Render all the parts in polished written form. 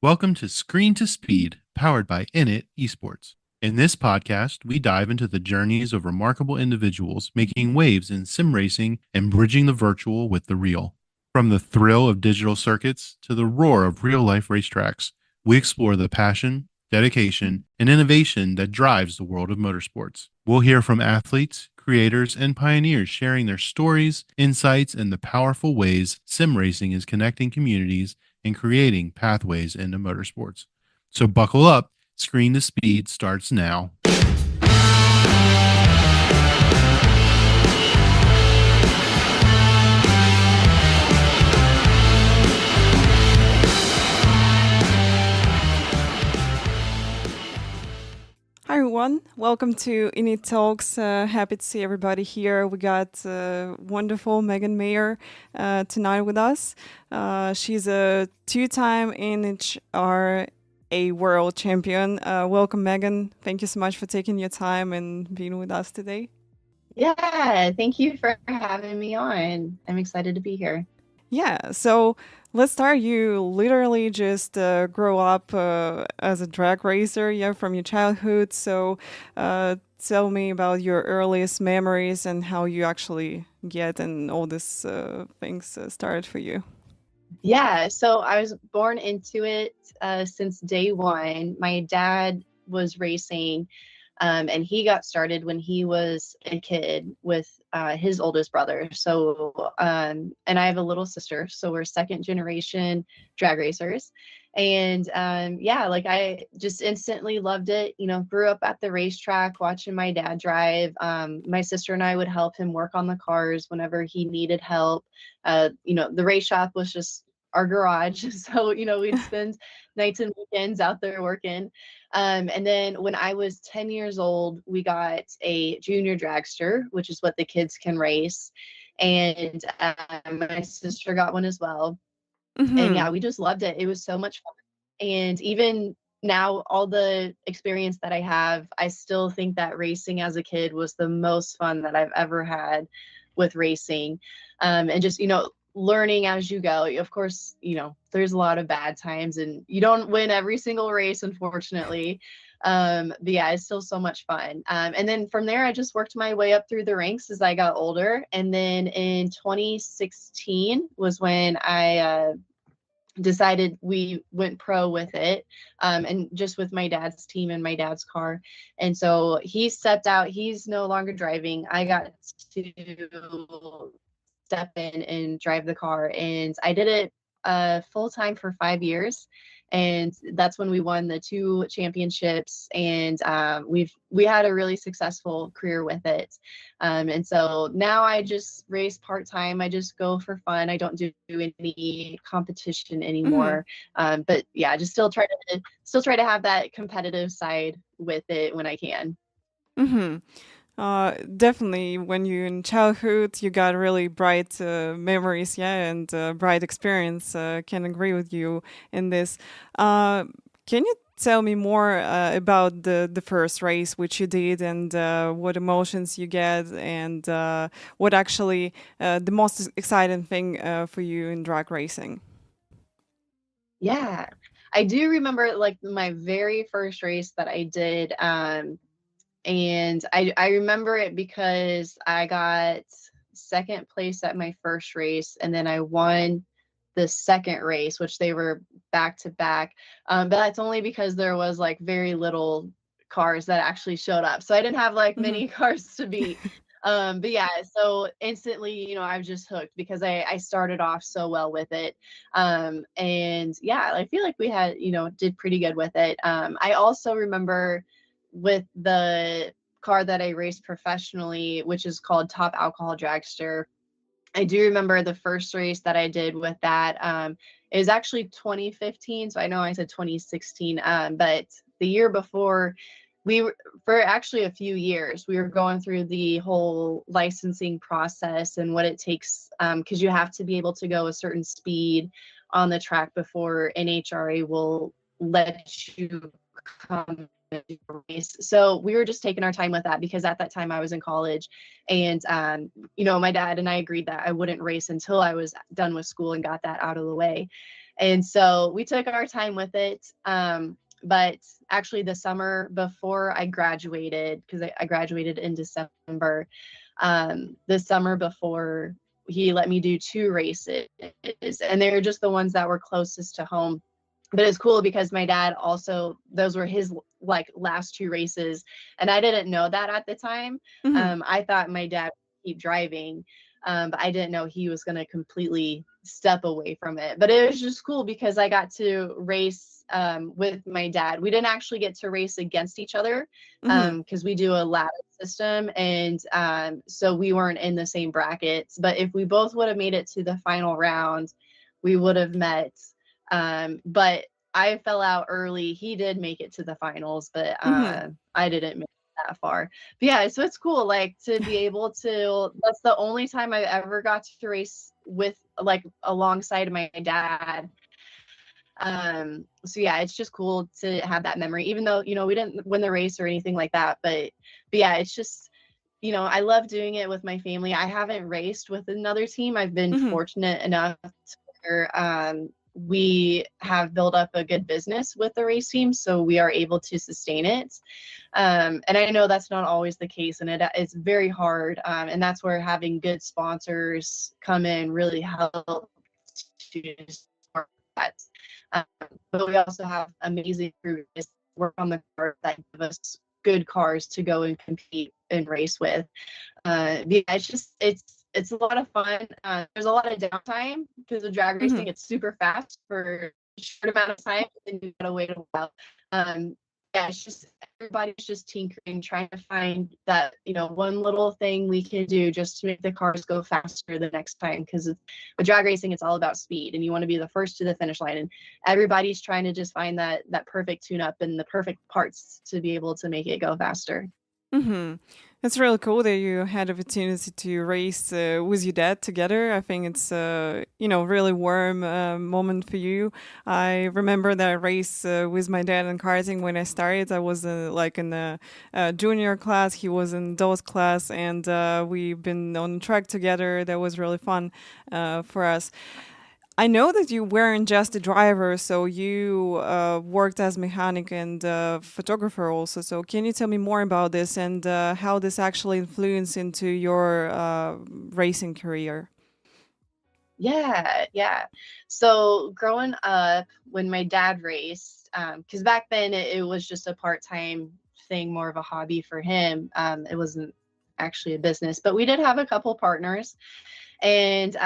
Welcome to Screen to Speed, powered by Init Esports. In this podcast, we dive into the journeys of remarkable individuals making waves in sim racing and bridging the virtual with the real. From the thrill of digital circuits to the roar of real life racetracks, we explore the passion, dedication, and innovation that drives the world of motorsports. We'll hear from athletes, creators, and pioneers sharing their stories, insights, and the powerful ways sim racing is connecting communities and creating pathways into motorsports. So buckle up, Screen to Speed starts now. Hi everyone, welcome to Init Talks. Happy to see everybody here. We got wonderful Megan Meyer tonight with us. She's a two-time NHRA world champion. Welcome, Megan. Thank you so much for taking your time and being with us today. Yeah, thank you for having me on. I'm excited to be here. Yeah, so let's start. You literally just grow up as a drag racer, yeah, from your childhood. So tell me about your earliest memories and how you actually get and all these things started for you. Yeah, so I was born into it since day one. My dad was racing, and he got started when he was a kid with his oldest brother. So, and I have a little sister, so we're second generation drag racers. And yeah, like I just instantly loved it. You know, grew up at the racetrack watching my dad drive. My sister and I would help him work on the cars whenever he needed help. You know, the race shop was just our garage. So, you know, we'd spend nights and weekends out there working. And then when I was 10 years old, we got a junior dragster, which is what the kids can race. And my sister got one as well. And Mm-hmm. yeah, we just loved it. It was so much fun. And even now, all the experience that I have, I still think that racing as a kid was the most fun that I've ever had with racing. And just, you know, learning as you go. Of course, you know, there's a lot of bad times and you don't win every single race, unfortunately. But yeah, it's still so much fun. And then from there, I just worked my way up through the ranks as I got older. And then in 2016 was when I decided we went pro with it, and just with my dad's team and my dad's car. And so he stepped out. He's no longer driving. I got to step in and drive the car, and I did it full time for 5 years. And that's when we won the two championships, and we had a really successful career with it. And so now I just race part time. I just go for fun. I don't do any competition Mm-hmm. anymore. But yeah, I just still try to have that competitive side with it when I can. Mm-hmm. Definitely, when you're in childhood, you got really bright memories, yeah, and bright experience. Can agree with you in this. Can you tell me more about the first race which you did and what emotions you get and what actually the most exciting thing for you in drag racing? Yeah. I do remember like my very first race that I did. And I remember it because I got second place at my first race, and then I won the second race, which they were back to back. But that's only because there was like very little cars that actually showed up. So I didn't have like Mm-hmm. many cars to beat. But yeah, so instantly, you know, I was just hooked because I started off so well with it. And yeah, I feel like we had, you know, did pretty good with it. I also remember with the car that I raced professionally, which is called Top Alcohol Dragster. I do remember the first race that I did with that. It was actually 2015, so I know I said 2016, but the year before, we were for actually a few years, we were going through the whole licensing process and what it takes, because you have to be able to go a certain speed on the track before NHRA will let you come race. So we were just taking our time with that because at that time I was in college, and you know, my dad and I agreed that I wouldn't race until I was done with school and got that out of the way. And so we took our time with it. But actually the summer before I graduated, because I graduated in December, the summer before, he let me do 2 races, and they were just the ones that were closest to home. But it's cool because my dad also, those were his like last 2 races, and I didn't know that at the time. Hmm. I thought my dad would keep driving, but I didn't know he was going to completely step away from it. But it was just cool because I got to race with my dad. We didn't actually get to race against each other Hmm. because we do a ladder system, and so we weren't in the same brackets. But if we both would have made it to the final round, we would have met. But I fell out early. He did make it to the finals, but Hmm. I didn't make it that far. But yeah, so it's cool, like to be able to. That's the only time I ever got to race with, like, alongside my dad. So yeah, it's just cool to have that memory, even though, we didn't win the race or anything like that. But yeah, it's just, I love doing it with my family. I haven't raced with another team. I've been Hmm. fortunate enough to where we have built up a good business with the race team, so we are able to sustain it. And I know that's not always the case, and it's very hard. And that's where having good sponsors come in really help to support that. Um, but we also have amazing crews that work on the car that give us good cars to go and compete and race with. Yeah, it's a lot of fun. There's a lot of downtime because of drag Hmm. racing. It's super fast for a short amount of time, but then you gotta wait a while. Um, yeah, it's just everybody's just tinkering, trying to find that, one little thing we can do just to make the cars go faster the next time. Because with drag racing, it's all about speed, and you want to be the first to the finish line. And everybody's trying to just find that perfect tune up and the perfect parts to be able to make it go faster. Hmm. It's really cool that you had opportunity to race with your dad together. I think it's really warm moment for you. I remember that I raced with my dad in karting when I started. I was like in the junior class. He was in adult class, and we've been on track together. That was really fun for us. I know that you weren't just a driver, so you worked as mechanic and photographer also. So can you tell me more about this and how this actually influenced into your racing career? Yeah, yeah. So growing up, when my dad raced, because back then it was just a part-time thing, more of a hobby for him. It wasn't actually a business, but we did have a couple partners, and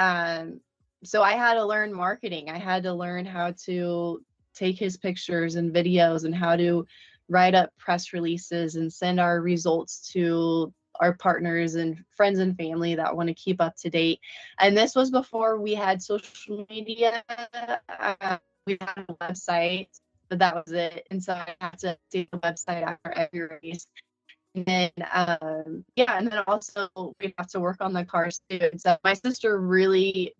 so I had to learn marketing. I had to learn how to take his pictures and videos and how to write up press releases and send our results to our partners and friends and family that want to keep up to date. And this was before we had social media. We had a website, but that was it. And so I had to update the website after every race. And then, yeah, and then also we have to work on the cars too. And so my sister really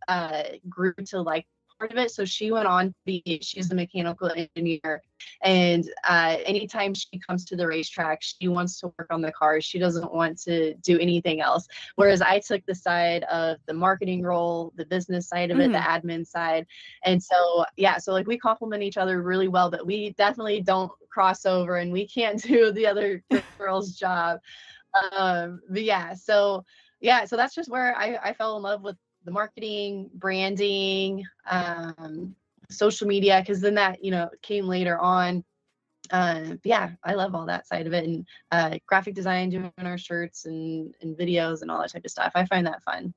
grew to like part of it. So she went on to she's a mechanical engineer. And anytime she comes to the racetrack, she wants to work on the cars. She doesn't want to do anything else. Whereas I took the side of the marketing role, the business side of it, the Hmm. admin side. And so, yeah, so like we complement each other really well, but we definitely don't cross over, and we can't do the other girl's job. But so that's just where I fell in love with the marketing, branding, social media, because then that, came later on. Yeah, I love all that side of it, and graphic design, doing our shirts and videos and all that type of stuff. I find that fun.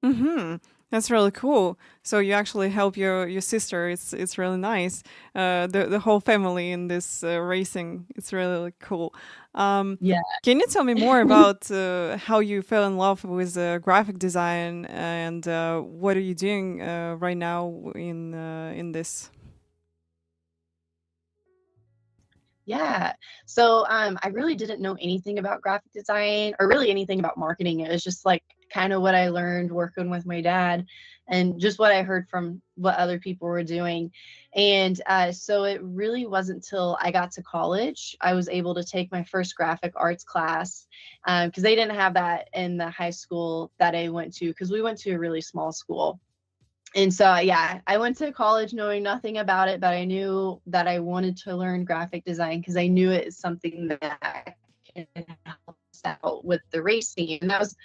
Hmm. That's really cool. So you actually help your sister. It's really nice. The whole family in this racing. It's really cool. Um, Yeah. can you tell me more about how you fell in love with graphic design and what are you doing right now in this? Yeah. So I really didn't know anything about graphic design or really anything about marketing. It was just like kind of what I learned working with my dad and just what I heard from what other people were doing. And so it really wasn't till I got to college I was able to take my first graphic arts class, because they didn't have that in the high school that I went to, because we went to a really small school. And so, yeah, I went to college knowing nothing about it, but I knew that I wanted to learn graphic design because I knew it is something that can help us out with the racing. And that was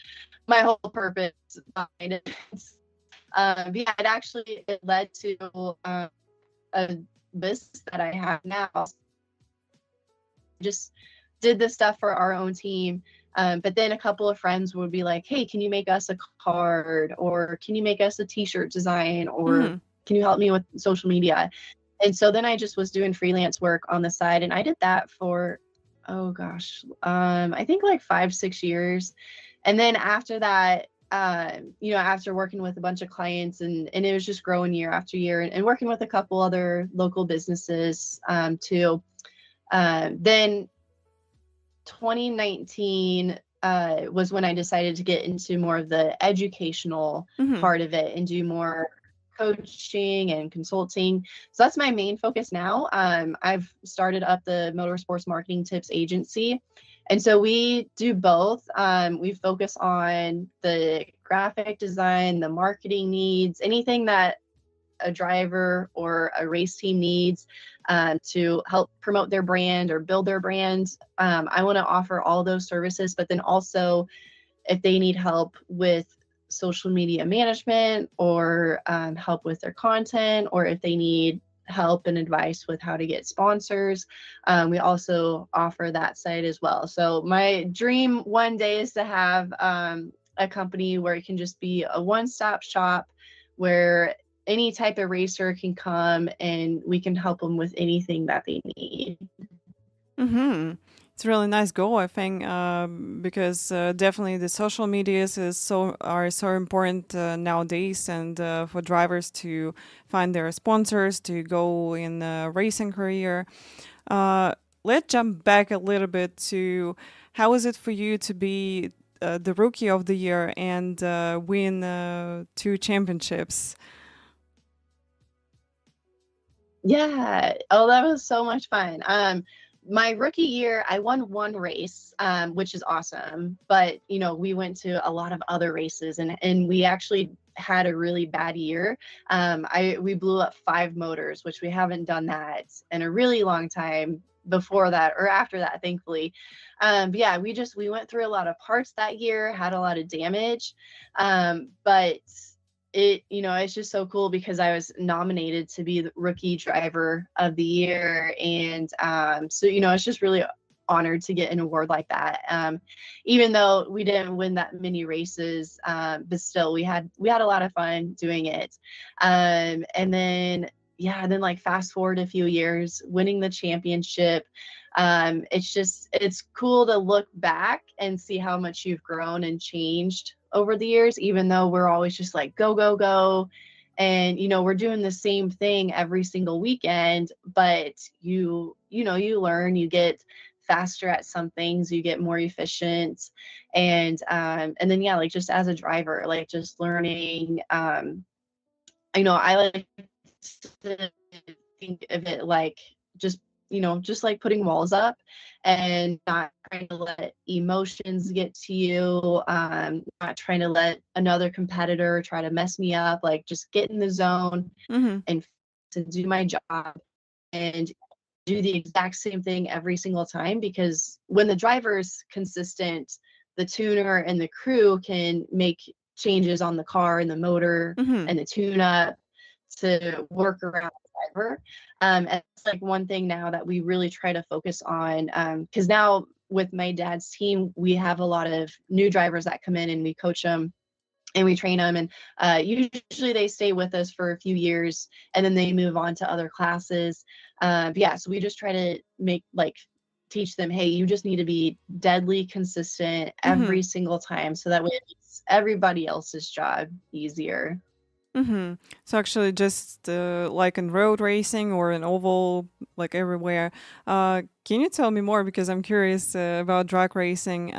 my whole purpose behind it. Yeah, it led to a business that I have now. Just did this stuff for our own team. But then a couple of friends would be like, hey, can you make us a card? Or can you make us a t-shirt design? Or Hmm. can you help me with social media? And so then I just was doing freelance work on the side. And I did that for, oh gosh, I think like 5-6 years. And then after that, after working with a bunch of clients and it was just growing year after year and working with a couple other local businesses too. Then 2019 was when I decided to get into more of the educational Hmm. part of it and do more coaching and consulting. So that's my main focus now. I've started up the Motorsports Marketing Tips Agency. And so we do both. We focus on the graphic design, the marketing needs, anything that a driver or a race team needs to help promote their brand or build their brand. I want to offer all those services, but then also if they need help with social media management or help with their content, or if they need help and advice with how to get sponsors, we also offer that side as well. So my dream one day is to have a company where it can just be a one-stop shop where any type of racer can come and we can help them with anything that they need. Hmm. It's a really nice goal, I think, because definitely the social medias are so important nowadays, and for drivers to find their sponsors to go in a racing career. Uh, let's jump back a little bit to how is it for you to be the rookie of the year and win 2 championships? Yeah. Oh, that was so much fun. My rookie year, I won one race, which is awesome. But we went to a lot of other races, and we actually had a really bad year. We blew up 5 motors, which we haven't done that in a really long time before that or after that, thankfully. But yeah, we went through a lot of parts that year, had a lot of damage. But it's just so cool because I was nominated to be the rookie driver of the year. And so it's just really honored to get an award like that. Even though we didn't win that many races, but still we had a lot of fun doing it. And then like fast forward a few years, winning the championship. It's cool to look back and see how much you've grown and changed over the years, even though we're always just like go go go, and we're doing the same thing every single weekend. But you learn, you get faster at some things, you get more efficient. And then like just as a driver, like just learning. I like to think of it like just just like putting walls up and not trying to let emotions get to you, not trying to let another competitor try to mess me up, like just get in the zone Hmm. and to do my job and do the exact same thing every single time. Because when the driver's consistent, the tuner and the crew can make changes on the car and the motor Hmm. and the tune up to work around the driver. And it's like one thing now that we really try to focus on, because now with my dad's team, we have a lot of new drivers that come in and we coach them and we train them. And usually they stay with us for a few years and then they move on to other classes. But yeah, so we just try to teach them, hey, you just need to be deadly consistent Hmm. every single time, so that way it makes everybody else's job easier. Hmm. So actually, just like in road racing or in oval, like everywhere. Can you tell me more because I'm curious about drag racing?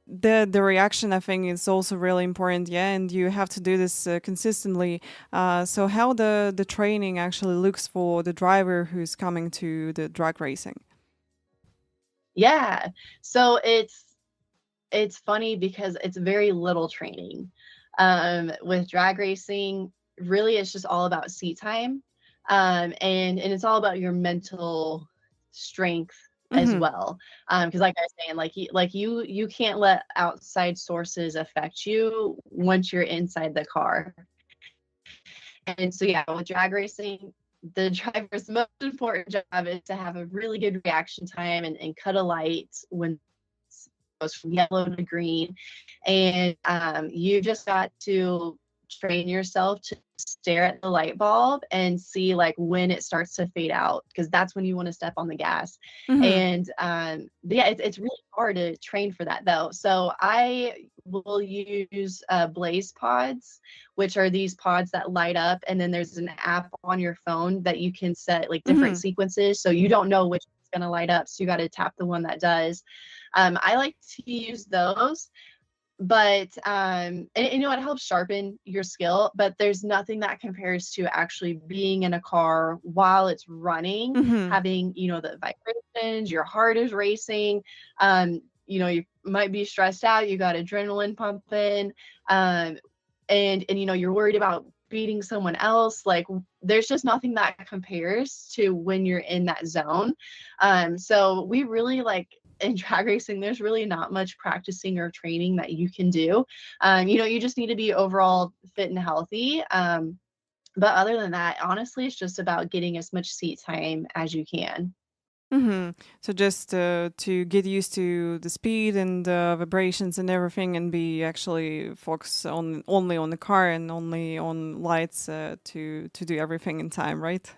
The reaction I think is also really important. Yeah, and you have to do this consistently. So how the training actually looks for the driver who's coming to the drag racing? Yeah. So it's funny because it's very little training. With drag racing, really it's just all about seat time. And it's all about your mental strength as Mm-hmm. well. Because like I was saying, you can't let outside sources affect you once you're inside the car. And so yeah, with drag racing, the driver's most important job is to have a really good reaction time and cut a light when it goes from yellow to green. And you just got to train yourself to stare at the light bulb and see like when it starts to fade out, because that's when you want to step on the gas. Mm-hmm. And yeah, it's really hard to train for that though. So I will use blaze pods, which are these pods that light up, and then there's an app on your phone that you can set like different Mm-hmm. sequences, so you don't know which is going to light up, so you got to tap the one that does. I like to use those, but and you know, it helps sharpen your skill, but there's nothing that compares to actually being in a car while it's running, Mm-hmm. having, you know, the vibrations, your heart is racing, you know, you might be stressed out, you got adrenaline pumping, and you know, you're worried about beating someone else. Like there's just nothing that compares to when you're in that zone. So we really like, in drag racing, there's really not much practicing or training that you can do. You know, you just need to be overall fit and healthy. But other than that, honestly, it's just about getting as much seat time as you can. Mm-hmm. So just to get used to the speed and vibrations and everything, and be actually focus on only on the car and only on lights to do everything in time, right?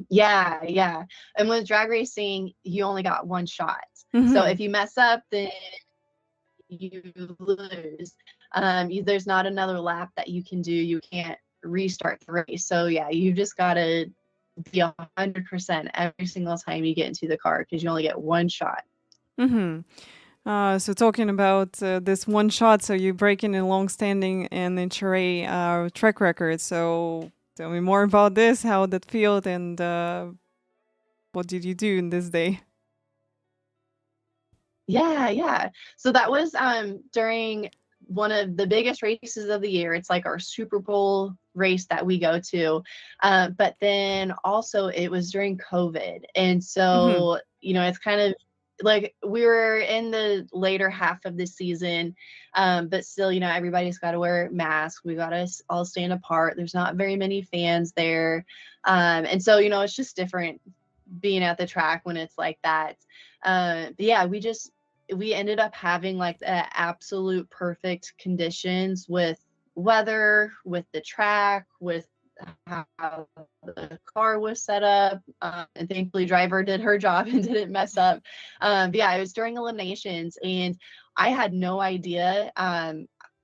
Yeah, yeah. And with drag racing, you only got one shot. So Mm-hmm. if you mess up, then you lose. There's not another lap that you can do. You can't restart the race. So yeah, you just gotta be 100% every single time you get into the car, because you only get one shot. Mm-hmm. So talking about this one shot, so you break in a long-standing NHRA track record. So tell me more about this, how that felt, and what did you do in this day? Yeah, yeah. So that was during one of the biggest races of the year. It's like our Super Bowl race that we go to. But then also it was during COVID. And Mm-hmm. so, you know, it's kind of like we were in the later half of the season, but still, you know, everybody's got to wear masks. We got to all stand apart. There's not very many fans there. And so, you know, it's just different being at the track when it's like that. But yeah, we ended up having like absolute perfect conditions with weather, with the track, with how the car was set up, and thankfully driver did her job and didn't mess up. But yeah, it was during eliminations, and I had no idea.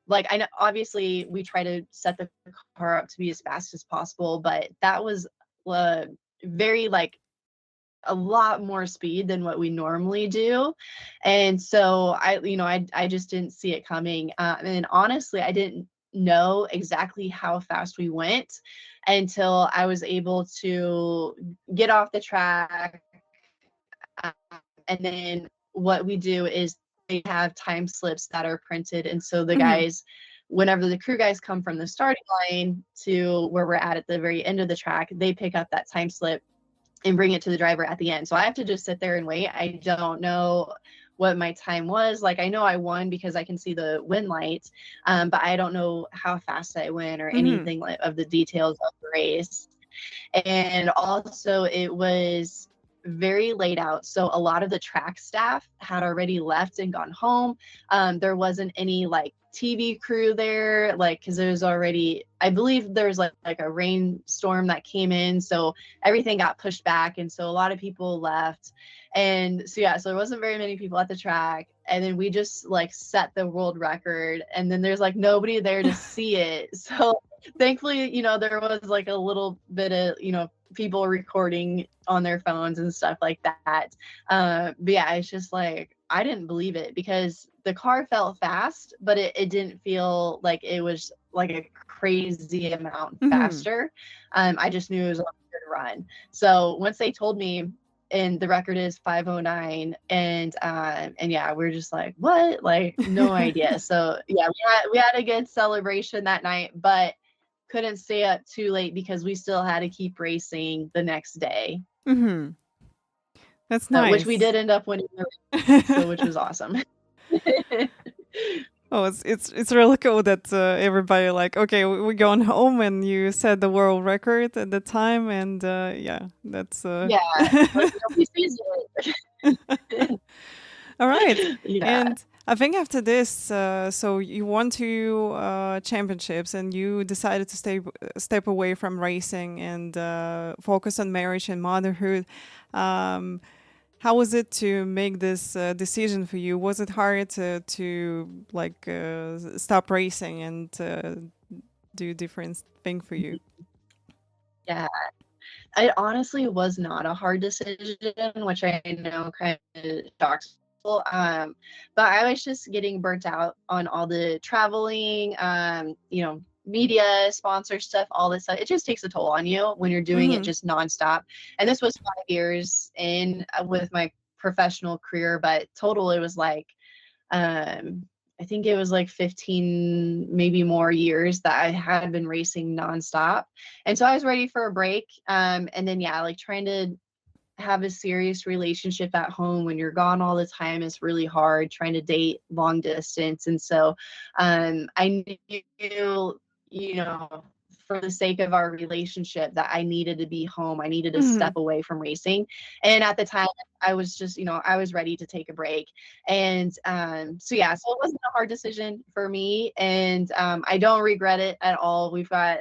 Like I know, obviously, we try to set the car up to be as fast as possible, but that was very like a lot more speed than what we normally do. And so I just didn't see it coming. And honestly, I didn't know exactly how fast we went until I was able to get off the track. Um, and then what we do is they have time slips that are printed. And so the Mm-hmm. guys, whenever the crew guys come from the starting line to where we're at the very end of the track, they pick up that time slip and bring it to the driver at the end. So I have to just sit there and wait. I don't know what my time was. Like I know I won because I can see the win lights, but I don't know how fast I went or Mm-hmm. anything of the details of the race. And also, it was very late out. So a lot of the track staff had already left and gone home. There wasn't any like TV crew there, like, because there was already, I believe there was like a rainstorm that came in. So everything got pushed back. And so a lot of people left. And so, yeah, so there wasn't very many people at the track. And then we just like set the world record. And then there's like nobody there to see it. So thankfully, you know, there was like a little bit of, you know, people recording on their phones and stuff like that. But yeah, it's just like, I didn't believe it because the car felt fast, but it didn't feel like it was like a crazy amount Mm-hmm. faster. I just knew it was a good run. So once they told me and the record is 5:09, and yeah, we're just like, what? Like, no idea. So yeah, we had a good celebration that night, but couldn't stay up too late because we still had to keep racing the next day, Mm-hmm. That's which we nice. did end up winning the race, so which was awesome. Oh, it's really cool that everybody like, okay, we're going home, and you set the world record at the time, and yeah, that's Yeah, like nobody sees it. all right. Yeah. And I think after this, so you won two championships, and you decided to step away from racing and focus on marriage and motherhood. Um, how was it to make this decision for you? Was it hard to like stop racing and do different thing for you? Yeah. It honestly was not a hard decision, which I know kind of shocks people. But I was just getting burnt out on all the traveling, media, sponsor stuff, all this stuff. It just takes a toll on you when you're doing it Mm-hmm. just nonstop. And this was 5 years in with my professional career, but total it was like um, I think it was like 15, maybe more years that I had been racing nonstop. And so I was ready for a break. And then, yeah, like trying to have a serious relationship at home when you're gone all the time is really hard, trying to date long distance. And so I knew, you know, for the sake of our relationship that I needed to be home. I needed to Mm-hmm. step away from racing. And at the time I was just, I was ready to take a break. And so yeah, so it wasn't a hard decision for me. And I don't regret it at all. We've got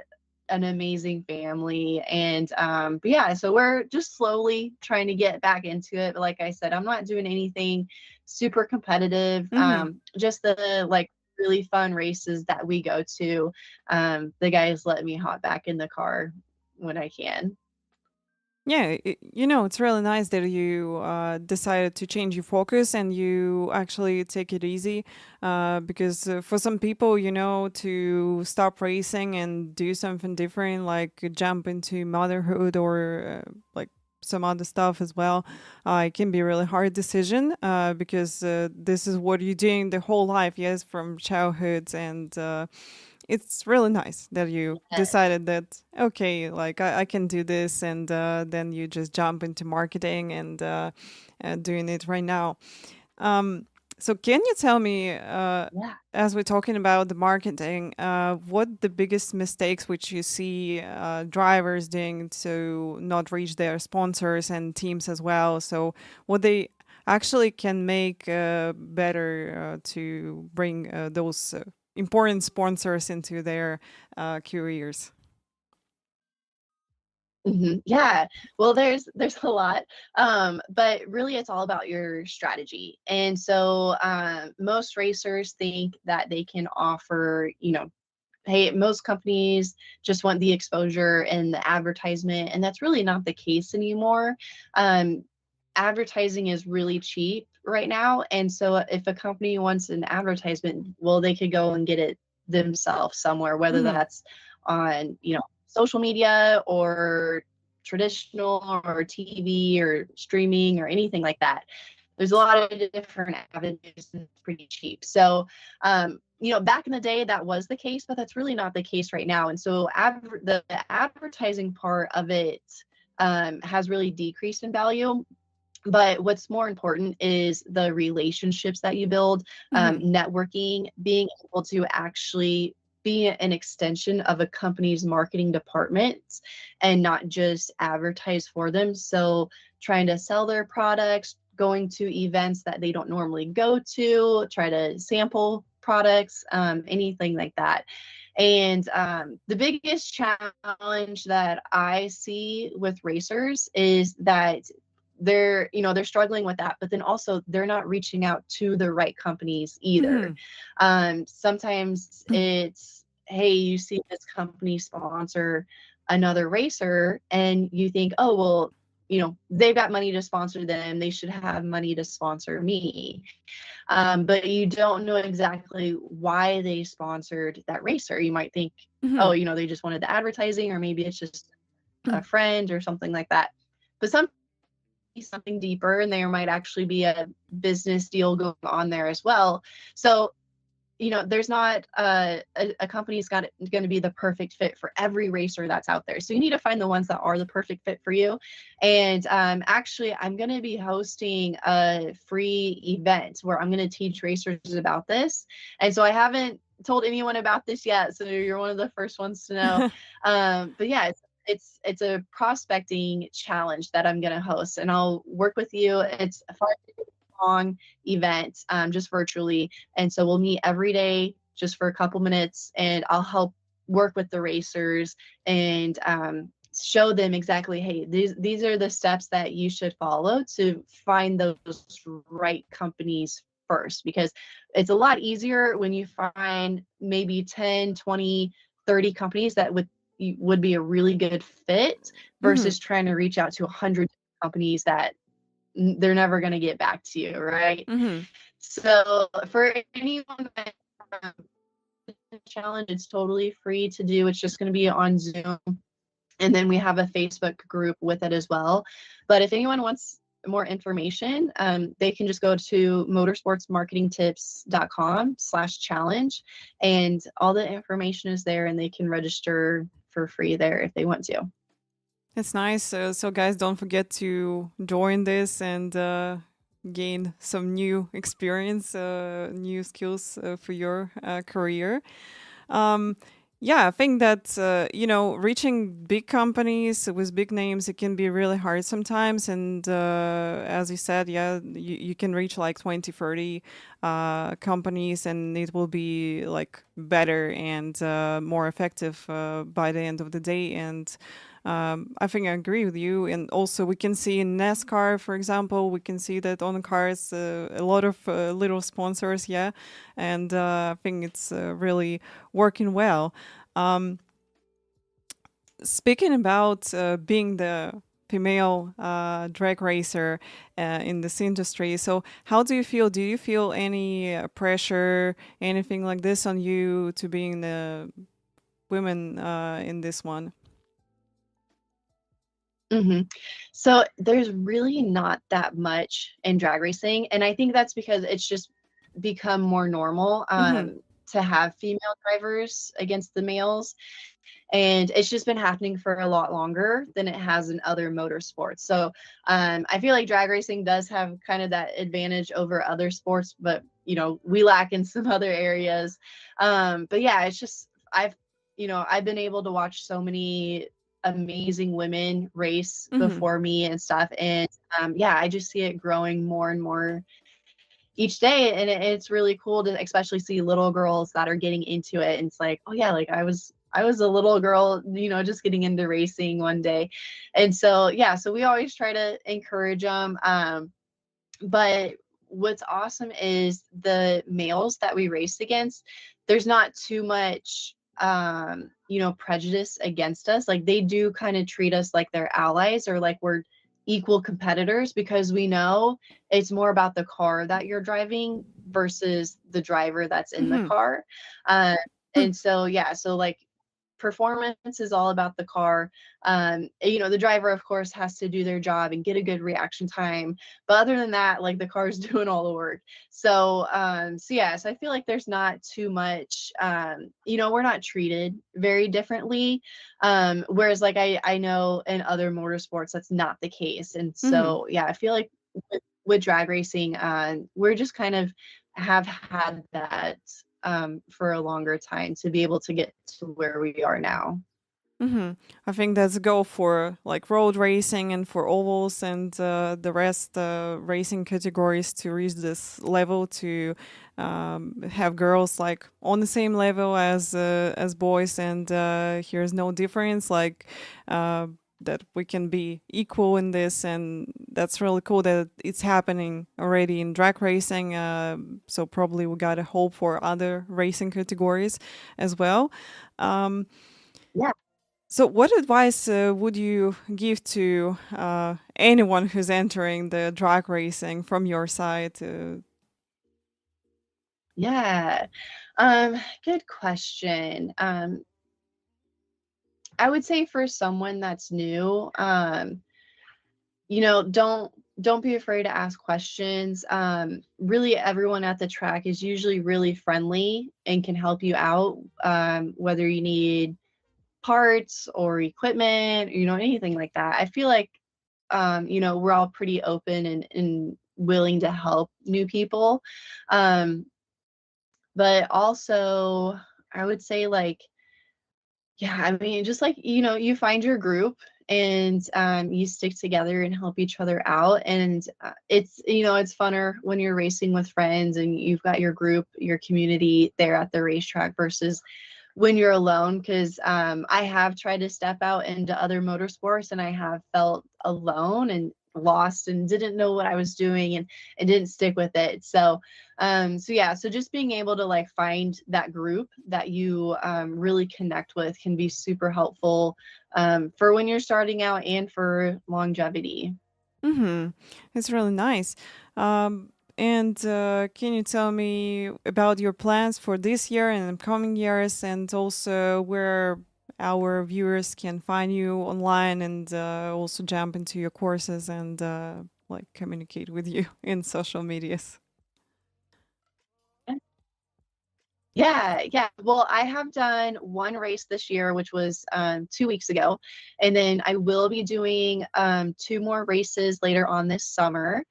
an amazing family, and but yeah, so we're just slowly trying to get back into it. But like I said, I'm not doing anything super competitive. Mm-hmm. Just the like really fun races that we go to. The guys let me hop back in the car when I can. Yeah, it's really nice that you decided to change your focus and you actually take it easy. Because for some people, to stop racing and do something different, like jump into motherhood or like some other stuff as well, it can be a really hard decision because this is what you're doing the whole life, yes, from childhood. And it's really nice that you decided that, okay, like I can do this, and then you just jump into marketing and doing it right now. um, so can you tell me, Yeah. as we're talking about the marketing, what the biggest mistakes which you see drivers doing to not reach their sponsors and teams as well, so what they actually can make better to bring those important sponsors into their careers. Yeah. Well, there's a lot, but really it's all about your strategy. And so most racers think that they can offer, hey, most companies just want the exposure and the advertisement, and that's really not the case anymore. Um, Advertising is really cheap right now, and so if a company wants an advertisement, well, they could go and get it themselves somewhere, whether Hmm. that's on, social media or traditional or TV or streaming or anything like that. There's a lot of different avenues, and it's pretty cheap. So back in the day that was the case, but that's really not the case right now. And so the advertising part of it has really decreased in value. But what's more important is the relationships that you build, Hmm. networking, being able to actually be an extension of a company's marketing department and not just advertise for them. So trying to sell their products, going to events that they don't normally go to, try to sample products, anything like that. And the biggest challenge that I see with racers is that they're struggling with that, but then also they're not reaching out to the right companies either. Hmm. Sometimes it's, hey, you see this company sponsor another racer and you think, oh well, they've got money to sponsor them, they should have money to sponsor me. But you don't know exactly why they sponsored that racer. You might think, Hmm. oh, they just wanted the advertising, or maybe it's just a friend or something like that. But some something deeper, and there might actually be a business deal going on there as well. So, there's not a company's going to be the perfect fit for every racer that's out there. So you need to find the ones that are the perfect fit for you. And actually, I'm going to be hosting a free event where I'm going to teach racers about this. And so I haven't told anyone about this yet, so you're one of the first ones to know. But yeah, it's a prospecting challenge that I'm going to host, and I'll work with you. It's a 5-day-long event, just virtually, and so we'll meet every day just for a couple minutes, and I'll help work with the racers and show them exactly, hey, these are the steps that you should follow to find those right companies first, because it's a lot easier when you find maybe 10, 20, 30 companies that would be a really good fit versus trying to reach out to 100 companies that they're never going to get back to you, right? So for anyone that challenge, it's totally free to do. It's just going to be on Zoom, and then we have a Facebook group with it as well. But if anyone wants more information, they can just go to motorsportsmarketingtips.com/challenge, and all the information is there, and they can register for free there if they want to. It's nice. So guys, don't forget to join this and gain some new experience, new skills for your career. Yeah, I think that, reaching big companies with big names, it can be really hard sometimes. And as you said, yeah, you can reach like 20, 30 companies, and it will be like better and more effective by the end of the day. And I think I agree with you. And also, we can see in NASCAR, for example, we can see that on the cars, a lot of little sponsors, yeah. And I think it's really working well. Speaking about being the female drag racer in this industry, so how do you feel? Do you feel any pressure, anything like this on you to being the women in this one? So there's really not that much in drag racing, and I think that's because it's just become more normal to have female drivers against the males, and it's just been happening for a lot longer than it has in other motorsports. So I feel like drag racing does have kind of that advantage over other sports, but we lack in some other areas. But yeah, it's just I've been able to watch so many amazing women race before me and stuff, and yeah, I just see it growing more and more each day, and it's really cool to especially see little girls that are getting into it, and it's like, oh yeah, like I was a little girl, just getting into racing one day. And so yeah, so we always try to encourage them, but what's awesome is the males that we race against, there's not too much prejudice against us. Like, they do kind of treat us like they're allies, or like we're equal competitors, because we know it's more about the car that you're driving versus the driver that's in the car. And so yeah, so like performance is all about the car. The driver, of course, has to do their job and get a good reaction time, but other than that, like, the car's doing all the work. So yeah, so I feel like there's not too much, we're not treated very differently, whereas like I know in other motorsports that's not the case. And so yeah, I feel like with drag racing, we're just kind of have had that for a longer time to be able to get to where we are now. I think that's a goal for like road racing and for ovals and the rest racing categories, to reach this level, to have girls like on the same level as boys, and here's no difference, like that we can be equal in this. And that's really cool that it's happening already in drag racing. So probably we gotta hope for other racing categories as well. Yeah. So, what advice would you give to anyone who's entering the drag racing from your side? Yeah. Good question. I would say for someone that's new, don't don't be afraid to ask questions. Really, everyone at the track is usually really friendly and can help you out, whether you need parts or equipment, anything like that. I feel like, we're all pretty open and willing to help new people. Um, but also, I would say, like, yeah, I mean, just like, you find your group and you stick together and help each other out. And it's funner when you're racing with friends and you've got your group, your community there at the racetrack versus when you're alone. Because I have tried to step out into other motorsports and I have felt alone and lost and didn't know what I was doing and didn't stick with it. So just being able to like find that group that you really connect with can be super helpful for when you're starting out and for longevity. Mm-hmm. It's really nice. And can you tell me about your plans for this year and the coming years, and also where our viewers can find you online and also jump into your courses and like communicate with you in social medias? Yeah, yeah. Well, I have done one race this year, which was 2 weeks ago. And then I will be doing two more races later on this summer.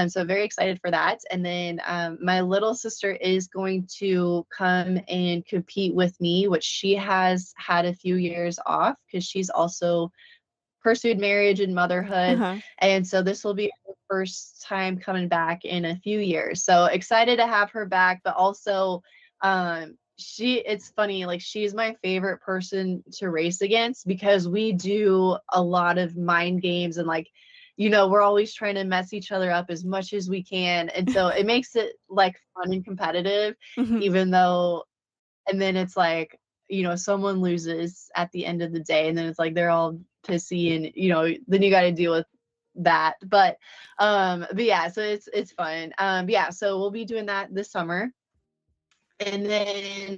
So very excited for that. And then my little sister is going to come and compete with me, which she has had a few years off because she's also pursued marriage and motherhood. Uh-huh. And so this will be her first time coming back in a few years. So excited to have her back, but also it's funny, like she's my favorite person to race against because we do a lot of mind games and like we're always trying to mess each other up as much as we can. And so it makes it like fun and competitive, Mhm. even though and then it's like someone loses at the end of the day and then it's like they're all pissy and then you got to deal with that. But yeah, so it's fun. Yeah, so we'll be doing that this summer. And then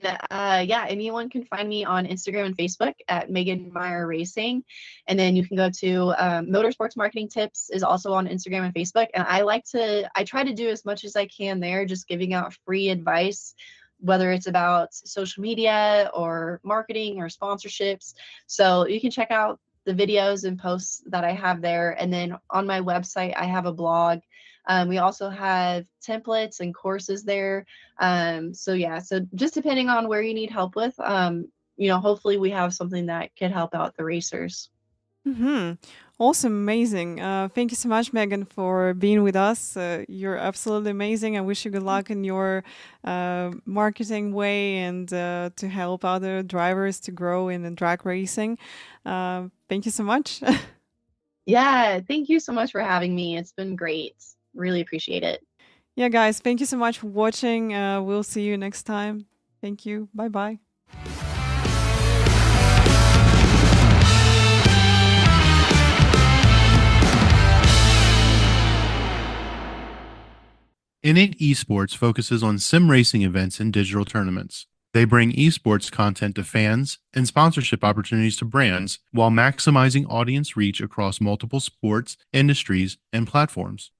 yeah, anyone can find me on Instagram and Facebook at Megan Meyer Racing. And then you can go to Motorsports Marketing Tips is also on Instagram and Facebook. And I try to do as much as I can there, just giving out free advice, whether it's about social media or marketing or sponsorships. So you can check out the videos and posts that I have there. And then on my website, I have a blog. We also have templates and courses there. So yeah, so just depending on where you need help with, hopefully we have something that could help out the racers. Mm-hmm. Awesome, amazing. Thank you so much, Megan, for being with us. You're absolutely amazing. I wish you good luck in your marketing way and to help other drivers to grow in the drag racing. Thank you so much. Yeah, thank you so much for having me. It's been great. Really appreciate it. Yeah, guys, thank you so much for watching. We'll see you next time. Thank you. Bye bye. Innate Esports focuses on sim racing events and digital tournaments. They bring esports content to fans and sponsorship opportunities to brands while maximizing audience reach across multiple sports, industries, and platforms.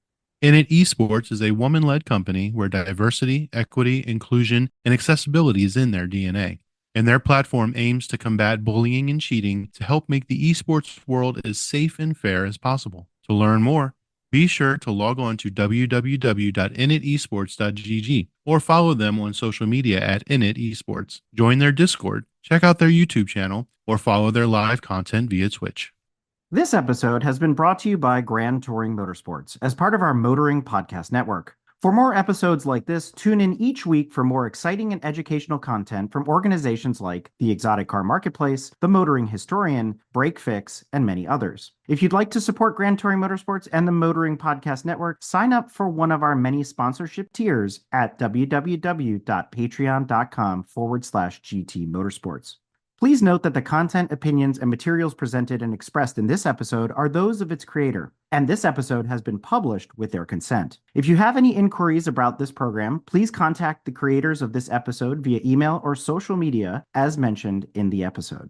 Innate Esports is a woman led company where diversity, equity, inclusion, and accessibility is in their DNA. And their platform aims to combat bullying and cheating to help make the esports world as safe and fair as possible. To learn more, be sure to log on to www.initesports.gg or follow them on social media at Init Esports. Join their Discord, check out their YouTube channel, or follow their live content via Twitch. This episode has been brought to you by Grand Touring Motorsports as part of our Motoring Podcast Network. For more episodes like this, tune in each week for more exciting and educational content from organizations like the Exotic Car Marketplace, the Motoring Historian, Break Fix, and many others. If you'd like to support Grand Touring Motorsports and the Motoring Podcast Network, sign up for one of our many sponsorship tiers at www.patreon.com/GT Motorsports. Please note that the content, opinions, and materials presented and expressed in this episode are those of its creator, and this episode has been published with their consent. If you have any inquiries about this program, please contact the creators of this episode via email or social media as mentioned in the episode.